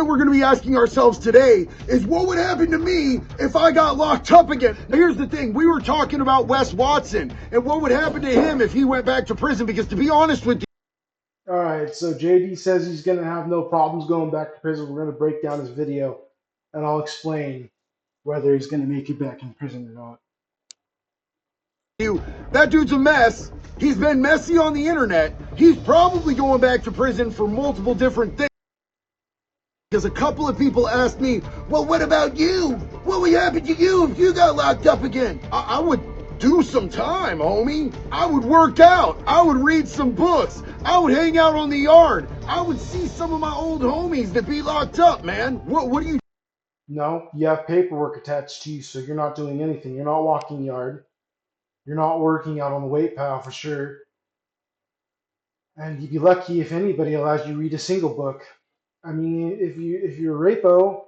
that we're going to be asking ourselves today is what would happen to me if I got locked up again? Now, here's the thing. We were talking about Wes Watson and what would happen to him if he went back to prison, because to be honest with you, All right, so JD says he's going to have no problems going back to prison. We're going to break down his video, and I'll explain whether he's going to make it back in prison or not. that dude's a mess. He's been messy on the internet. He's probably going back to prison for multiple different things. Because a couple of people asked me, well, what about you? What would happen to you if you got locked up again? I would do some time, homie. I would work out. I would read some books. I would hang out on the yard. I would see some of my old homies that be locked up, man. What do you... No, you have paperwork attached to you, so you're not doing anything. You're not walking the yard. You're not working out on the weight pile for sure. And you'd be lucky if anybody allows you to read a single book. I mean, if you're a rapo,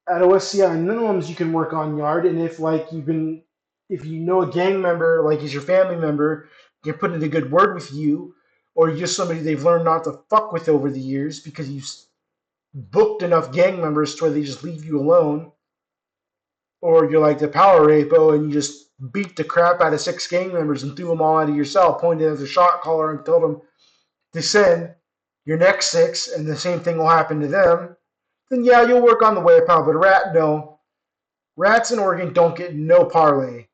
at OSCI minimums you can work on yard, and if you know a gang member, like he's your family member, can put in a good word with you, or you're just somebody they've learned not to fuck with over the years because you've booked enough gang members to where they just leave you alone, or you're like the power rapo and you just beat the crap out of 6 gang members and threw them all out of your cell, pointed at the shot caller and told them to send your next 6, and the same thing will happen to them, then yeah, you'll work on the way pal. But a rat, no. Rats in Oregon don't get no parlay.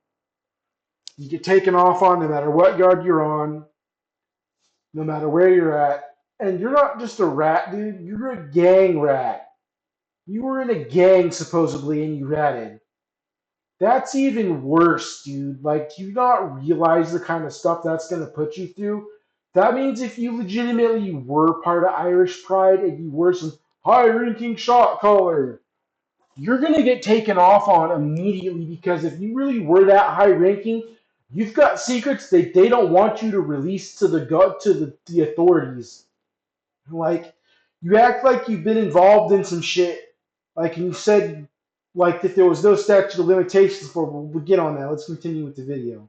You get taken off on no matter what yard you're on, no matter where you're at. And you're not just a rat, dude. You're a gang rat. You were in a gang, supposedly, and you ratted. That's even worse, dude. Like, do you not realize the kind of stuff that's going to put you through? That means if you legitimately were part of Irish Pride and you were some high-ranking shot caller, you're going to get taken off on immediately, because if you really were that high-ranking, you've got secrets that they don't want you to release to the authorities. Like, you act like you've been involved in some shit, like, and you said, like, if there was no statute of limitations for, we'll get on that. Let's continue with the video.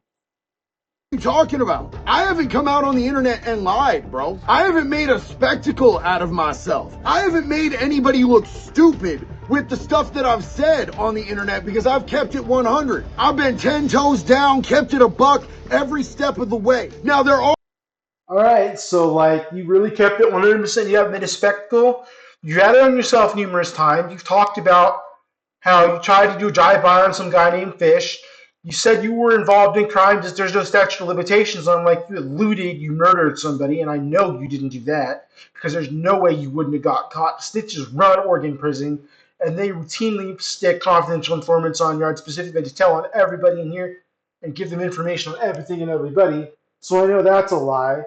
What are you talking about? I haven't come out on the internet and lied, bro. I haven't made a spectacle out of myself. I haven't made anybody look stupid with the stuff that I've said on the internet, because I've kept it 100. I've been 10 toes down, kept it a buck every step of the way. Now, there are... All right, so, like, you really kept it 100%. You haven't made a spectacle. You had it on yourself numerous times. You've talked about how you tried to do a drive-by on some guy named Fish. You said you were involved in crimes. There's no statute of limitations on, like, you looted, you murdered somebody, and I know you didn't do that, because there's no way you wouldn't have got caught. Snitches run Oregon prison, and they routinely stick confidential informants on yard specifically to tell on everybody in here and give them information on everything and everybody. So I know that's a lie.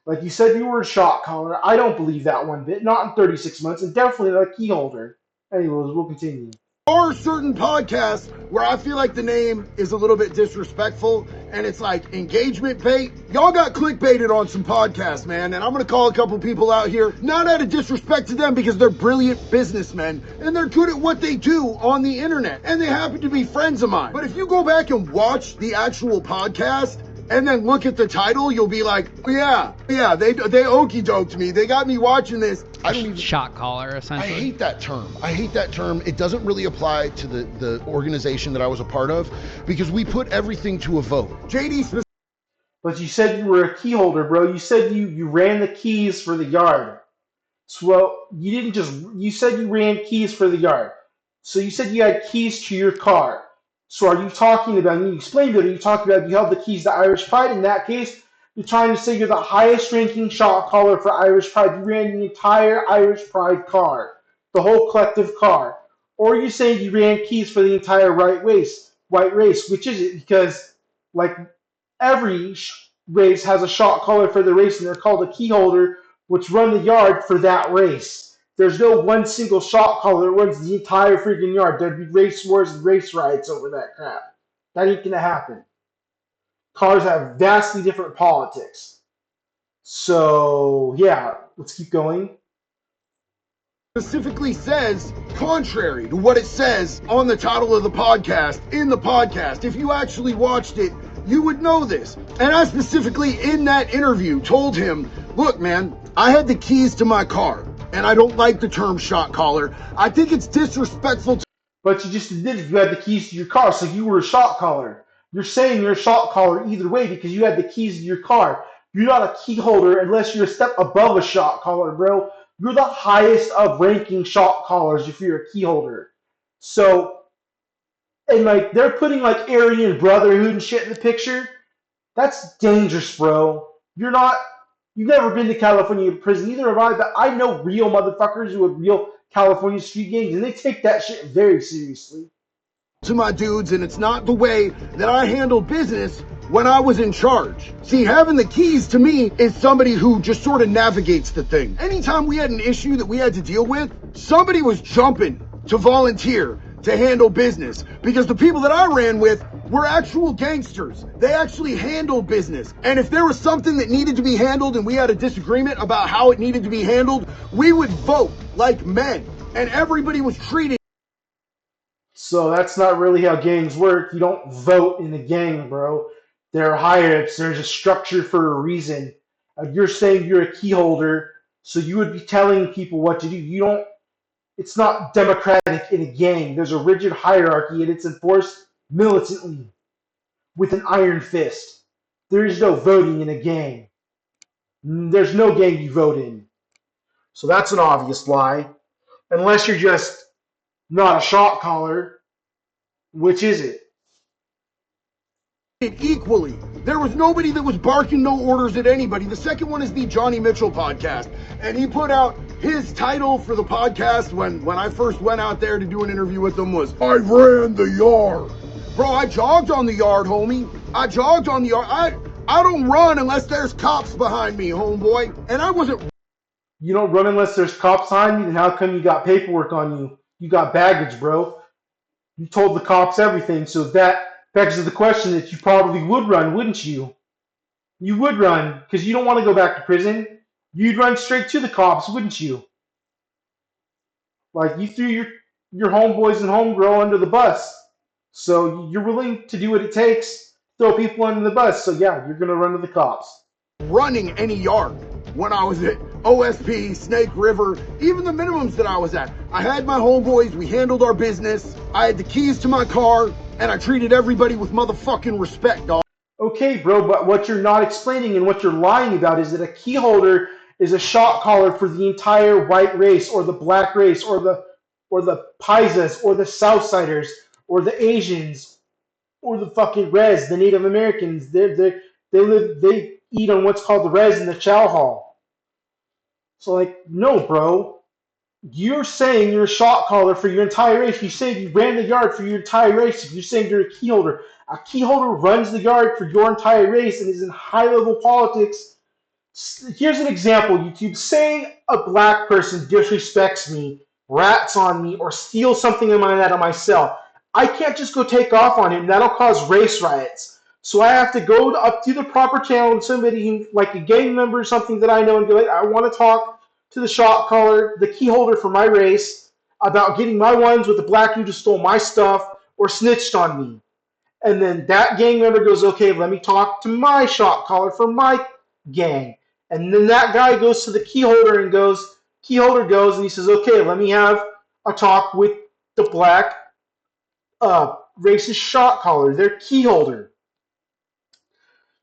Like, you said you were a shot caller. I don't believe that one bit. Not in 36 months, and definitely not a key holder. Anyways, we'll continue. There are certain podcasts where I feel like the name is a little bit disrespectful, and it's like engagement bait. Y'all got clickbaited on some podcasts, man, and I'm gonna call a couple people out here, not out of disrespect to them, because they're brilliant businessmen and they're good at what they do on the internet, and they happen to be friends of mine. But if you go back and watch the actual podcast and then look at the title, you'll be like, oh, yeah, they okie doked me. They got me watching this. I don't even... Shot caller, essentially. I hate that term. It doesn't really apply to the organization that I was a part of, because we put everything to a vote. JD... But you said you were a key holder, bro. You said you ran the keys for the yard. So, well, you didn't just... You said you ran keys for the yard. So you said you had keys to your car. So are you talking about, and you explained it, are you talking about you held the keys to Irish Pride? In that case, you're trying to say you're the highest ranking shot caller for Irish Pride. You ran the entire Irish Pride car, the whole collective car. Or you saying you ran keys for the entire white race. Which is it? Because, like, every race has a shot caller for the race, and they're called a key holder, which run the yard for that race. There's no one single shot caller that runs the entire freaking yard. There'd be race wars and race riots over that crap. That ain't gonna happen. Cars have vastly different politics. So, yeah, let's keep going. Specifically says contrary to what it says on the title of the podcast, in the podcast. If you actually watched it, you would know this. And I specifically, in that interview, told him, look, man, I had the keys to my car. and I don't like the term shot caller. I think it's disrespectful to But you just admitted you had the keys to your car, so you were a shot caller. You're saying you're a shot caller either way because you had the keys to your car. You're not a key holder unless you're a step above a shot caller, bro. You're the highest of ranking shot callers if you're a key holder. So, and like they're putting like Aryan Brotherhood and shit in the picture. That's dangerous, bro. You've never been to California prison, neither have I, but I know real motherfuckers who have real California street gangs, and they take that shit very seriously. my dudes, and it's not the way that I handled business when I was in charge. See, having the keys to me is somebody who just sort of navigates the thing. Anytime we had an issue that we had to deal with, somebody was jumping to volunteer to handle business because the people that I ran with were actual gangsters. They actually handled business. And if there was something that needed to be handled and we had a disagreement about how it needed to be handled, we would vote like men. And everybody was treated. So that's not really how gangs work. You don't vote in a gang, bro. There are higher-ups. There's a structure for a reason. You're saying you're a key holder, so you would be telling people what to do. You don't. It's not democratic in a gang. There's a rigid hierarchy, and it's enforced militantly with an iron fist. There is no voting in a gang. There's no gang you vote in. So that's an obvious lie. Unless you're just not a shot caller. Which is it? Equally. There was nobody that was barking no orders at anybody. The second one is the Johnny Mitchell podcast. And he put out his title for the podcast when I first went out there to do an interview with him was, I ran the yard. Bro, I jogged on the yard, homie. I jogged on the yard. I don't run unless there's cops behind me, homeboy. And I wasn't. You don't run unless there's cops behind you? Then how come you got paperwork on you? You got baggage, bro. You told the cops everything, so that begs the question that you probably would run, wouldn't you? You would run, because you don't want to go back to prison. You'd run straight to the cops, wouldn't you? Like, you threw your homeboys and homegirl under the bus. So you're willing to do what it takes, throw people under the bus. So yeah, you're going to run to the cops. Running any yard when I was at OSP, Snake River, even the minimums that I was at. I had my homeboys, we handled our business, I had the keys to my car, and I treated everybody with motherfucking respect, dog. Okay, bro, but what you're not explaining and what you're lying about is that a key holder is a shot caller for the entire white race or the black race or the Paisas or the Southsiders or the Asians or the fucking Res, the Native Americans. They eat on what's called the Res and the Chow Hall. So, like, no, bro. You're saying you're a shot caller for your entire race. You say you ran the yard for your entire race. If you're saying you're a key holder, a key holder runs the yard for your entire race and is in high-level politics. Here's an example, YouTube. Saying a black person disrespects me, rats on me, or steals something of mine out of my cell. I can't just go take off on him. That'll cause race riots. So I have to go up to the proper channel and somebody, like a gang member or something that I know, and be like, I want to talk to the shot caller, the key holder for my race, about getting my ones with the black dude who stole my stuff or snitched on me. And then that gang member goes, okay, let me talk to my shot caller for my gang. And then that guy goes to the key holder and key holder goes and he says, okay, let me have a talk with the black racist shot caller, their key holder.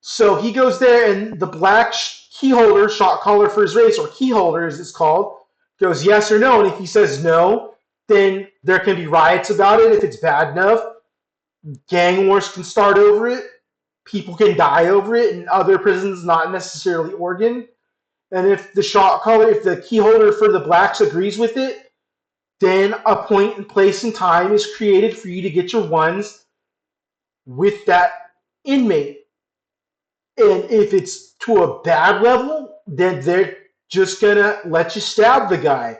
So he goes there, and the black key holder, shot caller for his race, or key holder as it's called, goes yes or no. And if he says no, then there can be riots about it if it's bad enough. Gang wars can start over it. People can die over it in other prisons, not necessarily Oregon. And if the shot caller, if the key holder for the blacks agrees with it, then a point and place and time is created for you to get your ones with that inmate. And if it's to a bad level, then they're just gonna let you stab the guy.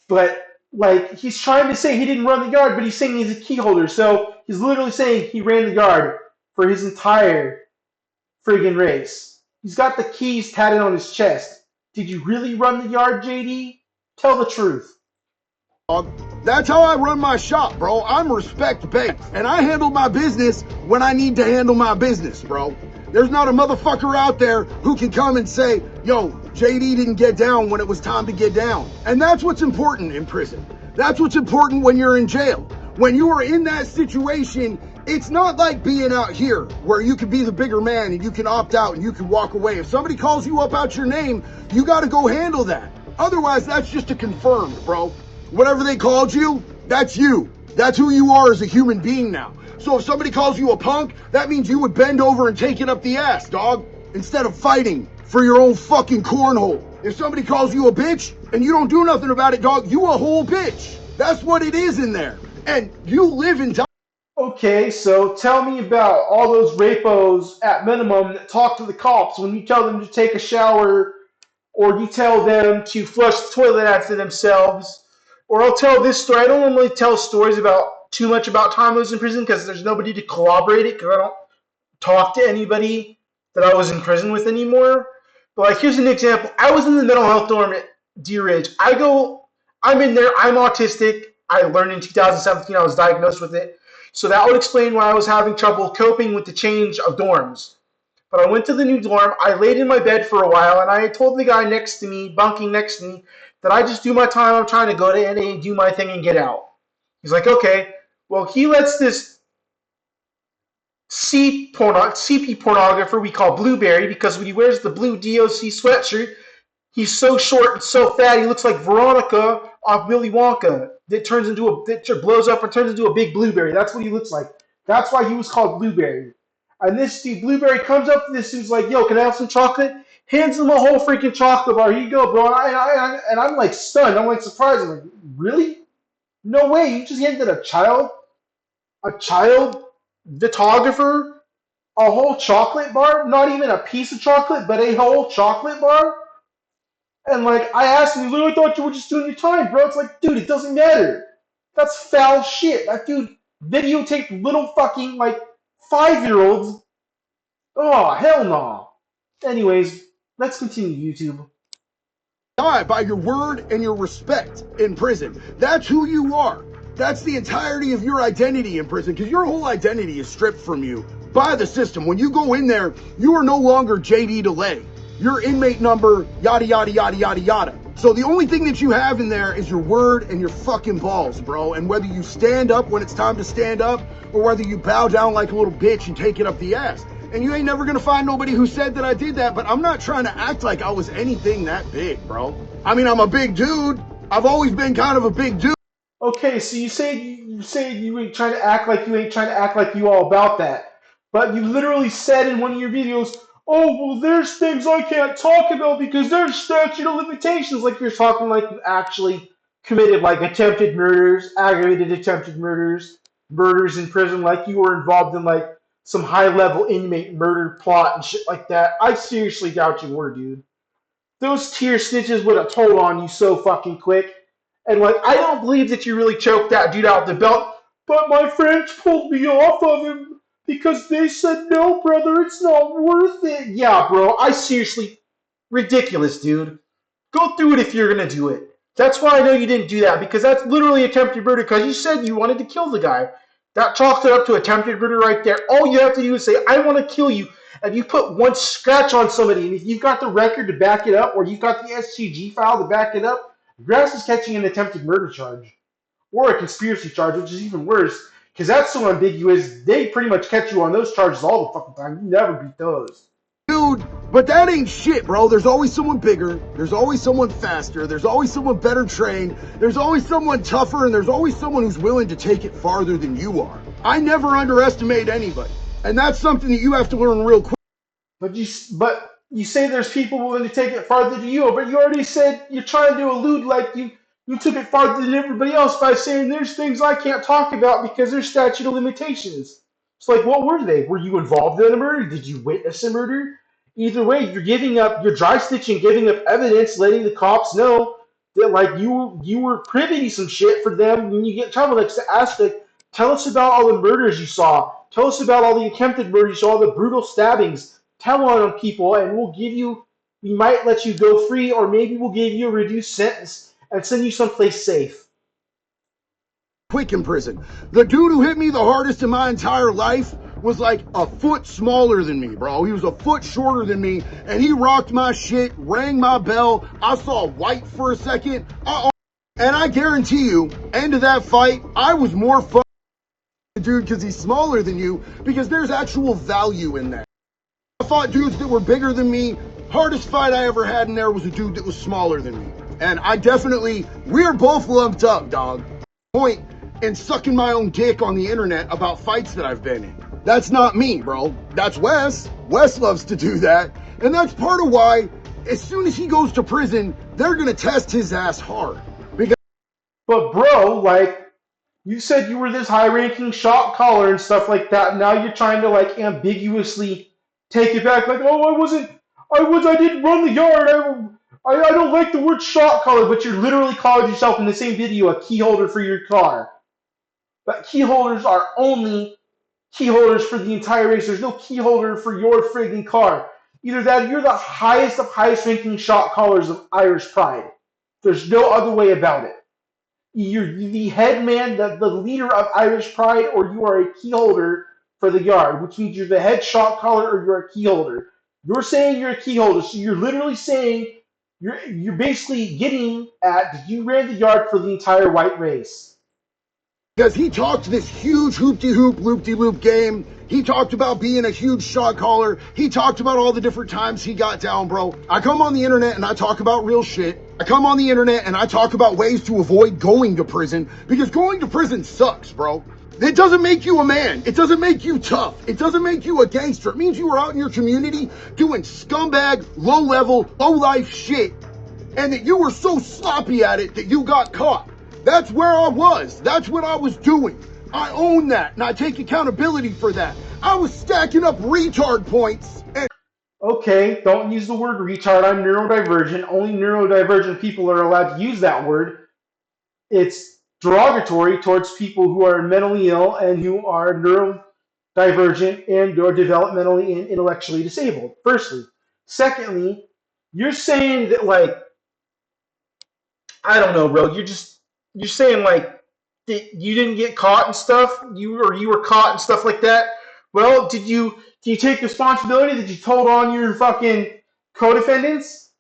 But like, he's trying to say he didn't run the yard, but he's saying he's a key holder. So he's literally saying he ran the yard for his entire friggin' race. He's got the keys tatted on his chest. Did you really run the yard, JD? Tell the truth. That's how I run my shop, bro. I'm respect-based, and I handle my business when I need to handle my business, bro. There's not a motherfucker out there who can come and say, yo, JD didn't get down when it was time to get down. And that's what's important in prison. That's what's important when you're in jail. When you are in that situation, it's not like being out here where you can be the bigger man and you can opt out and you can walk away. If somebody calls you up out your name, you got to go handle that. Otherwise, that's just a confirmed, bro. Whatever they called you, that's you. That's who you are as a human being now. So if somebody calls you a punk, that means you would bend over and take it up the ass, dog, instead of fighting for your own fucking cornhole. If somebody calls you a bitch and you don't do nothing about it, dog, you a whole bitch. That's what it is in there. And you live and die. Okay, so tell me about all those rapos at minimum that talk to the cops when you tell them to take a shower or you tell them to flush the toilet after themselves. Or I'll tell this story. I don't normally tell stories about too much about time I was in prison because there's nobody to corroborate it because I don't talk to anybody that I was in prison with anymore. But like, here's an example. I was in the mental health dorm at D Ridge. I'm in there. I'm autistic. I learned in 2017 I was diagnosed with it. So that would explain why I was having trouble coping with the change of dorms. But I went to the new dorm. I laid in my bed for a while, and I told the guy next to me, bunking next to me, that I just do my time. I'm trying to go to NA, do my thing, and get out. He's like, okay. Well, he lets this CP pornographer we call Blueberry, because when he wears the blue DOC sweatshirt, he's so short and so fat he looks like Veronica off Willy Wonka. That blows up and turns into a big blueberry. That's what he looks like. That's why he was called Blueberry. And this dude, Blueberry, comes up to this dude's like, yo, can I have some chocolate? Hands him a whole freaking chocolate bar. Here you go, bro. And I'm like stunned. I'm like surprised. I'm like, really? No way. You just handed a child photographer a whole chocolate bar? Not even a piece of chocolate, but a whole chocolate bar? And like, I asked him, I thought you were just doing your time, bro. It's like, dude, it doesn't matter. That's foul shit. That dude videotaped little fucking, like, 5-year-olds. Oh, hell no. Anyways, let's continue, YouTube. Die by your word and your respect in prison. That's who you are. That's the entirety of your identity in prison, because your whole identity is stripped from you by the system. When you go in there, you are no longer JD DeLay. Your inmate number, yada, yada, yada, yada, yada. So the only thing that you have in there is your word and your fucking balls, bro. And whether you stand up when it's time to stand up, or whether you bow down like a little bitch and take it up the ass. And you ain't never gonna find nobody who said that I did that, but I'm not trying to act like I was anything that big, bro. I mean, I'm a big dude. I've always been kind of a big dude. Okay, so you say you ain't trying to act like you all about that. But you literally said in one of your videos, oh, well, there's things I can't talk about because there's statute of limitations. Like you're talking like you actually committed like attempted murders, aggravated attempted murders, murders in prison, like you were involved in like some high-level inmate murder plot and shit like that. I seriously doubt you were, dude. Those tear snitches would have told on you so fucking quick. And like, I don't believe that you really choked that dude out the belt, but my friends pulled me off of him because they said, no, brother, it's not worth it. Yeah, bro, I seriously, ridiculous, dude. Go through it if you're going to do it. That's why I know you didn't do that, because that's literally attempted murder, because you said you wanted to kill the guy. That chalks it up to attempted murder right there. All you have to do is say, I want to kill you, and you put one scratch on somebody, and if you've got the record to back it up, or you've got the STG file to back it up, Grass is catching an attempted murder charge. Or a conspiracy charge, which is even worse, because that's so ambiguous, they pretty much catch you on those charges all the fucking time. You never beat those. Dude, but that ain't shit, bro. There's always someone bigger. There's always someone faster. There's always someone better trained. There's always someone tougher, and there's always someone who's willing to take it farther than you are. I never underestimate anybody. And that's something that you have to learn real quick. But you say there's people willing to take it farther than you, but you already said you're trying to allude like you took it farther than everybody else by saying there's things I can't talk about because there's statute of limitations. It's like, what were they? Were you involved in a murder? Did you witness a murder? Either way, you're dry stitching, giving up evidence, letting the cops know that like you were privy to some shit for them when you get in trouble. Like, ask, like, tell us about all the murders you saw. Tell us about all the attempted murders you saw, all the brutal stabbings. Tell on people, and we might let you go free, or maybe we'll give you a reduced sentence and send you someplace safe. Quick in prison. The dude who hit me the hardest in my entire life was like a foot smaller than me, bro. He was a foot shorter than me, and he rocked my shit, rang my bell. I saw white for a second. And I guarantee you, end of that fight, I was more fun dude because he's smaller than you, because there's actual value in that. I fought dudes that were bigger than me. Hardest fight I ever had in there was a dude that was smaller than me. And we're both lumped up, dog. Point in sucking my own dick on the internet about fights that I've been in. That's not me, bro. That's Wes. Wes loves to do that. And that's part of why, as soon as he goes to prison, they're gonna test his ass hard. But bro, like, you said you were this high-ranking shot caller and stuff like that. Now you're trying to like ambiguously take it back, like, oh, I didn't run the yard. I don't like the word shot caller, but you're literally calling yourself in the same video a key holder for your car. But key holders are only key holders for the entire race. There's no key holder for your friggin' car. Either that, or you're the highest of highest-ranking shot callers of Irish Pride. There's no other way about it. You're the head man, the leader of Irish Pride, or you are a key holder for the yard, which means you're the head shot caller or you're a key holder. You're saying you're a key holder, so you're literally saying you're basically getting at you ran the yard for the entire white race. Because he talked this huge hoop-de-hoop, loop-de-loop game. He talked about being a huge shot caller. He talked about all the different times he got down, bro. I come on the internet and I talk about real shit. I come on the internet and I talk about ways to avoid going to prison, because going to prison sucks, bro. It doesn't make you a man. It doesn't make you tough. It doesn't make you a gangster. It means you were out in your community doing scumbag, low-level, low-life shit, and that you were so sloppy at it that you got caught. That's where I was. That's what I was doing. I own that, and I take accountability for that. I was stacking up retard points. And Okay, don't use the word retard. I'm neurodivergent. Only neurodivergent people are allowed to use that word. It's derogatory towards people who are mentally ill and who are neurodivergent and or developmentally and intellectually disabled, firstly. Secondly, you're saying that, like, I don't know, bro. You're saying like that you didn't get caught and stuff. You were caught and stuff like that. Well, do you take responsibility that you told on your fucking co-defendants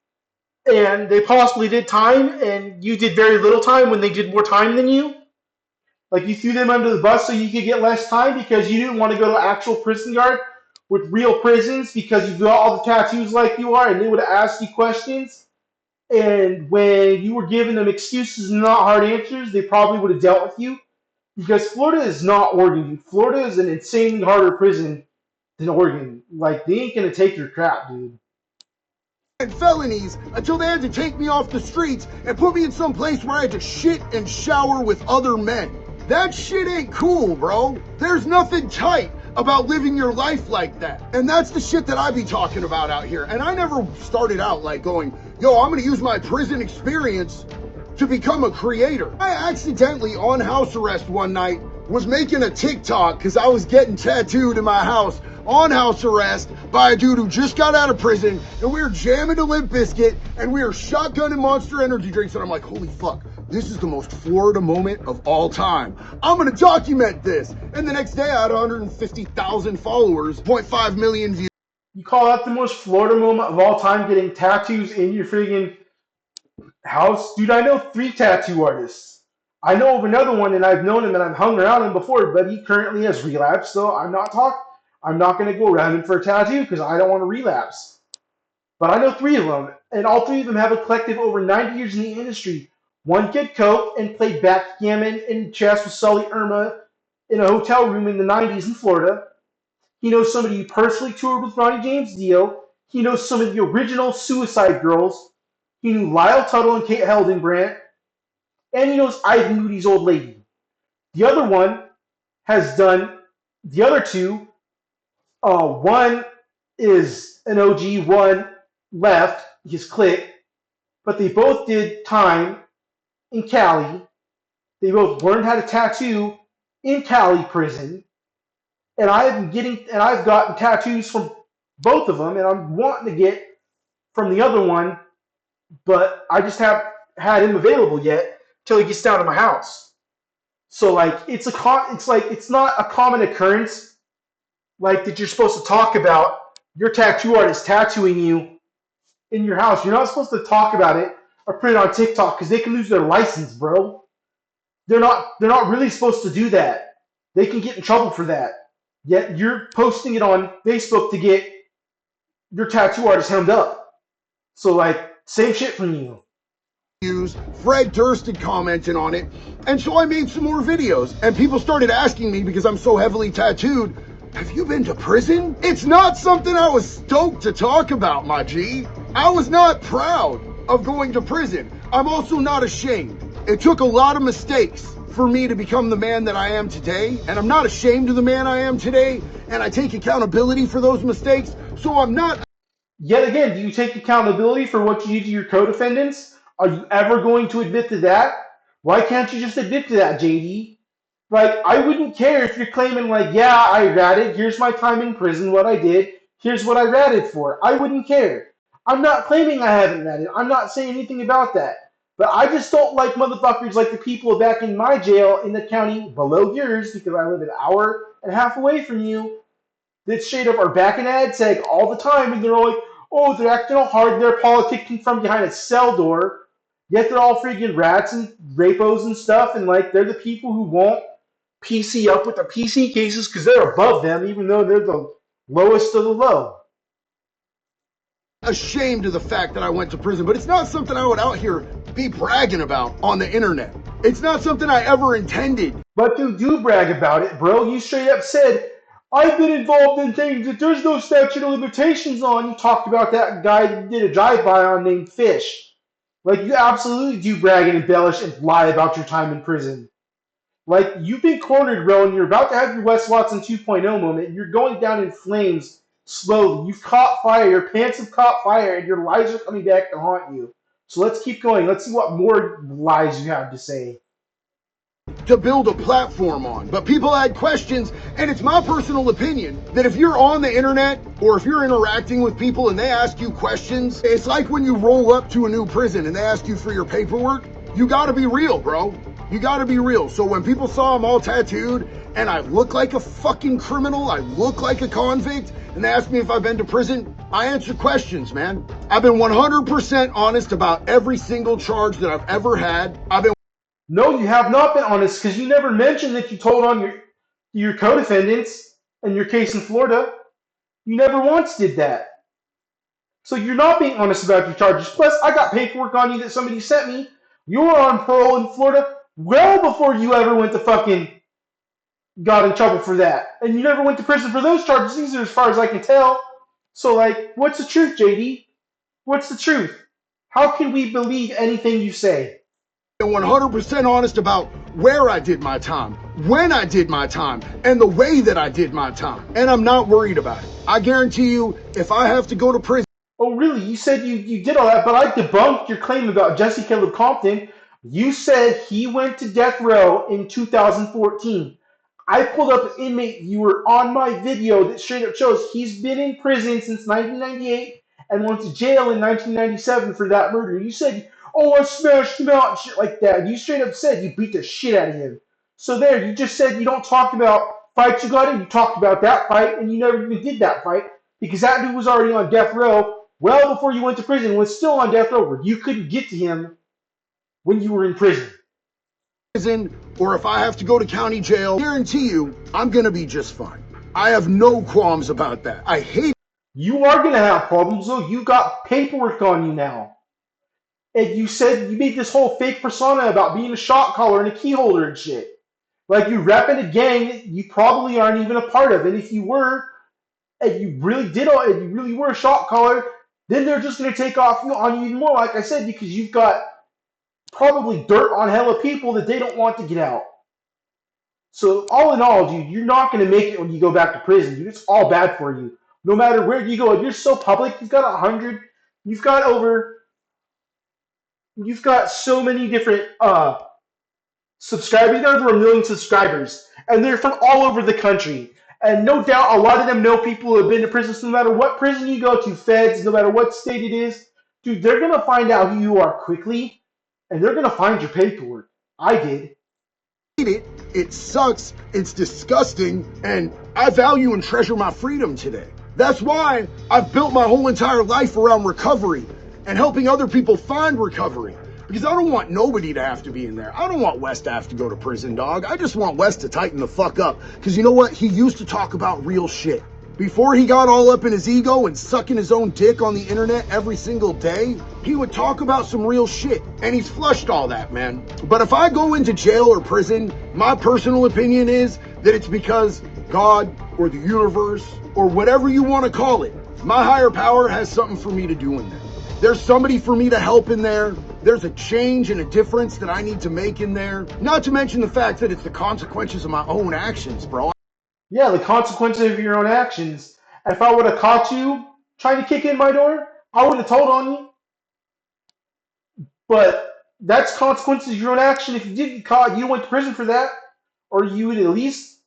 and they possibly did time and you did very little time when they did more time than you? Like, you threw them under the bus so you could get less time because you didn't want to go to actual prison yard with real prisons because you've got all the tattoos like you are and they would have asked you questions. And when you were giving them excuses and not hard answers, they probably would have dealt with you. Because Florida is not Oregon. Florida is an insanely harder prison than Oregon. Like, they ain't gonna take your crap, dude. felonies until they had to take me off the streets and put me in some place where I had to shit and shower with other men. That shit ain't cool, bro. There's nothing tight about living your life like that. And that's the shit that I be talking about out here. And I never started out like going, yo, I'm gonna use my prison experience to become a creator. I accidentally, on house arrest one night, was making a TikTok because I was getting tattooed in my house on house arrest by a dude who just got out of prison, and we were jamming to Limp Bizkit, and we were shotgunning Monster Energy drinks, and I'm like, holy fuck, this is the most Florida moment of all time. I'm gonna document this. And the next day I had 150,000 followers, 0.5 million views. You call that the most Florida moment of all time, getting tattoos in your friggin' house? Dude, I know 3 tattoo artists. I know of another one, and I've known him and I've hung around him before, but he currently has relapsed, so I'm not going to go around him for a tattoo because I don't want to relapse. But I know 3 of them, and all 3 of them have a collective over 90 years in the industry. One did coke and played backgammon and chess with Sully Irma in a hotel room in the 90s in Florida. He knows somebody who personally toured with Ronnie James Dio. He knows some of the original Suicide Girls. He knew Lyle Tuttle and Kate Heldenbrandt. And he knows Ivan Moody's old lady. The other one has done the other 2. One is an OG, one left, his clique, but they both did time in Cali. They both learned how to tattoo in Cali prison. And I've gotten tattoos from both of them, and I'm wanting to get from the other one, but I just haven't had him available yet till he gets down to my house. So like it's not a common occurrence like that you're supposed to talk about your tattoo artist tattooing you in your house. You're not supposed to talk about it or put it on TikTok because they can lose their license, bro. They're not really supposed to do that. They can get in trouble for that. Yet you're posting it on Facebook to get your tattoo artist hemmed up. So like same shit from you. Fred Durst had commented on it, and so I made some more videos, and people started asking me, because I'm so heavily tattooed, have you been to prison? It's not something I was stoked to talk about, my G. I was not proud of going to prison. I'm also not ashamed. It took a lot of mistakes for me to become the man that I am today, and I'm not ashamed of the man I am today, and I take accountability for those mistakes, so I'm not. Yet again, do you take accountability for what you do to your co-defendants? Are you ever going to admit to that? Why can't you just admit to that, JD? Like, I wouldn't care if you're claiming, like, yeah, I ratted, here's my time in prison, what I did, here's what I ratted for. I wouldn't care. I'm not claiming I haven't ratted. I'm not saying anything about that. But I just don't like motherfuckers like the people back in my jail in the county below yours, because I live an hour and a half away from you, that straight up are back in ad seg all the time, and they're all like, oh, they're acting all hard, they're politicking from behind a cell door, yet they're all freaking rats and rapos and stuff, and like they're the people who won't PC up with the PC cases because they're above them, even though they're the lowest of the low. Ashamed of the fact that I went to prison, but it's not something I would out here be bragging about on the internet. It's not something I ever intended. But you do brag about it, bro. You straight up said, I've been involved in things that there's no statute of limitations on. You talked about that guy that did a drive-by on named Fish. Like, you absolutely do brag and embellish and lie about your time in prison. Like, you've been cornered, bro, and you're about to have your Wes Watson 2.0 moment. You're going down in flames slowly. You've caught fire. Your pants have caught fire, and your lies are coming back to haunt you. So let's keep going. Let's see what more lies you have to say. To build a platform on, but people had questions, and it's my personal opinion that if you're on the internet or if you're interacting with people and they ask you questions, it's like when you roll up to a new prison and they ask you for your paperwork. You got to be real, bro. You got to be real. So when people saw I'm all tattooed and I look like a fucking criminal, I look like a convict, and they ask me if I've been to prison, I answer questions, man. I've been 100% honest about every single charge that I've ever had. No, you have not been honest, because you never mentioned that you told on your co-defendants in your case in Florida. You never once did that. So you're not being honest about your charges. Plus, I got paperwork on you that somebody sent me. You were on parole in Florida well before you ever went to fucking got in trouble for that. And you never went to prison for those charges either, as far as I can tell. So, like, what's the truth, JD? What's the truth? How can we believe anything you say? 100% honest about where I did my time, when I did my time, and the way that I did my time. And I'm not worried about it. I guarantee you, if I have to go to prison. Oh, really? You said you did all that, but I debunked your claim about Jesse Caleb Compton. You said he went to death row in 2014. I pulled up an inmate viewer on my video that straight up shows he's been in prison since 1998 and went to jail in 1997 for that murder. You said, oh, I smashed him out and shit like that. And you straight up said you beat the shit out of him. So there, you just said you don't talk about fights you got in. You talked about that fight, and you never even did that fight because that dude was already on death row well before you went to prison, was still on death row where you couldn't get to him when you were in prison. Or if I have to go to county jail, I guarantee you, I'm going to be just fine. I have no qualms about that. I hate. You are going to have problems, though. You got paperwork on you now. And you said you made this whole fake persona about being a shot caller and a key holder and shit. Like you repping a gang that you probably aren't even a part of. And if you were, and you really did, and you really were a shot caller, then they're just going to take off on you even more, like I said, because you've got probably dirt on hella people that they don't want to get out. So all in all, dude, you're not going to make it when you go back to prison, dude. It's all bad for you. No matter where you go, if you're so public, you've got 100, you've got so many different subscribers. You got over 1 million subscribers, and they're from all over the country. And no doubt, a lot of them know people who have been to prison. So no matter what prison you go to, feds, no matter what state it is, dude, they're going to find out who you are quickly, and they're going to find your paperwork. I did. It sucks, it's disgusting, and I value and treasure my freedom today. That's why I've built my whole entire life around recovery and helping other people find recovery. Because I don't want nobody to have to be in there. I don't want Wes to have to go to prison, dog. I just want Wes to tighten the fuck up. Because you know what? He used to talk about real shit. Before he got all up in his ego and sucking his own dick on the internet every single day, he would talk about some real shit. And he's flushed all that, man. But if I go into jail or prison, my personal opinion is that it's because God or the universe or whatever you want to call it, my higher power has something for me to do in there. There's somebody for me to help in there. There's a change and a difference that I need to make in there. Not to mention the fact that it's the consequences of my own actions, bro. Yeah, the consequences of your own actions. And if I would have caught you trying to kick in my door, I would have told on you. But that's consequences of your own action. If you did get caught, you went to prison for that, or you would at least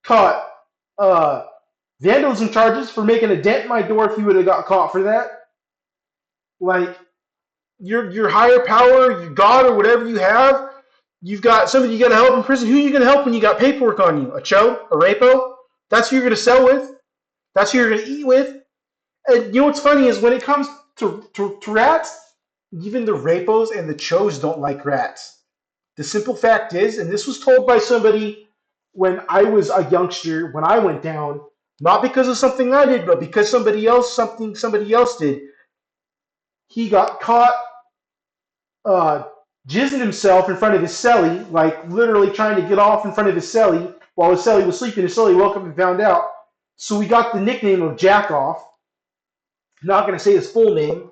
caught vandalism charges for making a dent in my door if you would have got caught for that. Like, your higher power, your God or whatever you have, you've got somebody you got to help in prison. Who are you going to help when you got paperwork on you? A cho? A rapo? That's who you're going to sell with. That's who you're going to eat with. And you know what's funny is when it comes to rats, even the rapos and the chos don't like rats. The simple fact is, and this was told by somebody when I was a youngster, when I went down, not because of something I did, but because somebody else did. He got caught jizzing himself in front of his cellie, like literally trying to get off in front of his cellie while his cellie was sleeping. His cellie woke up and found out. So we got the nickname of Jack Off. Not going to say his full name,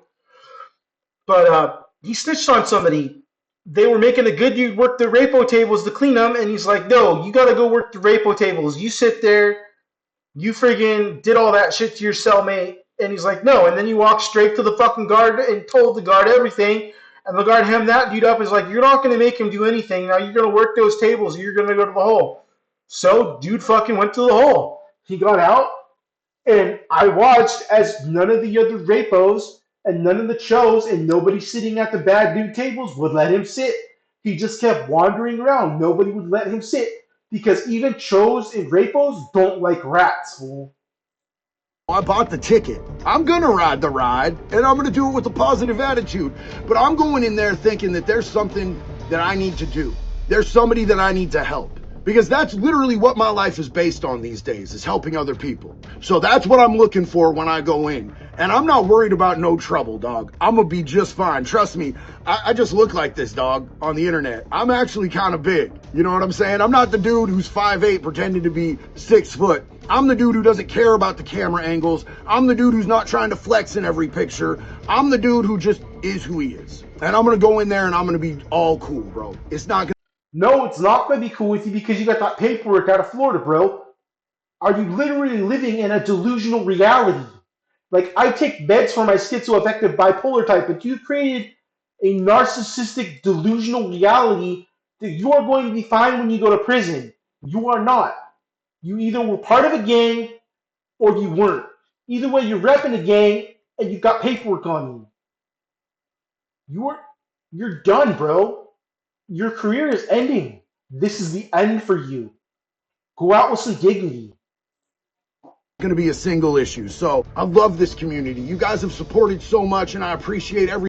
but he snitched on somebody. They were making a good dude work the repo tables to clean them, and he's like, no, you got to go work the repo tables. You sit there, you friggin' did all that shit to your cellmate. And he's like, no. And then he walked straight to the fucking guard and told the guard everything. And the guard hemmed that dude up and was like, you're not going to make him do anything. Now you're going to work those tables. You're going to go to the hole. So dude fucking went to the hole. He got out. And I watched as none of the other rapos and none of the chos and nobody sitting at the bad dude tables would let him sit. He just kept wandering around. Nobody would let him sit because even chos and rapos don't like rats. I bought the ticket. I'm going to ride the ride, and I'm going to do it with a positive attitude. But I'm going in there thinking that there's something that I need to do. There's somebody that I need to help. Because that's literally what my life is based on these days, is helping other people. So that's what I'm looking for when I go in. And I'm not worried about no trouble, dog. I'm going to be just fine. Trust me, I just look like this, dog, on the internet. I'm actually kind of big. You know what I'm saying? I'm not the dude who's 5'8", pretending to be 6 foot. I'm the dude who doesn't care about the camera angles. I'm the dude who's not trying to flex in every picture. I'm the dude who just is who he is. And I'm going to go in there and I'm going to be all cool, bro. It's not going No, it's not going to be cool with you because you got that paperwork out of Florida, bro. Are you literally living in a delusional reality? Like, I take meds for my schizoaffective bipolar type, but you created a narcissistic delusional reality that you are going to be fine when you go to prison. You are not. You either were part of a gang or you weren't. Either way, you're repping a gang and you've got paperwork on you. You're done, bro. Your career is ending. This is the end for you. Go out with some dignity. to be a single issue. So I love this community. You guys have supported so much, and I appreciate every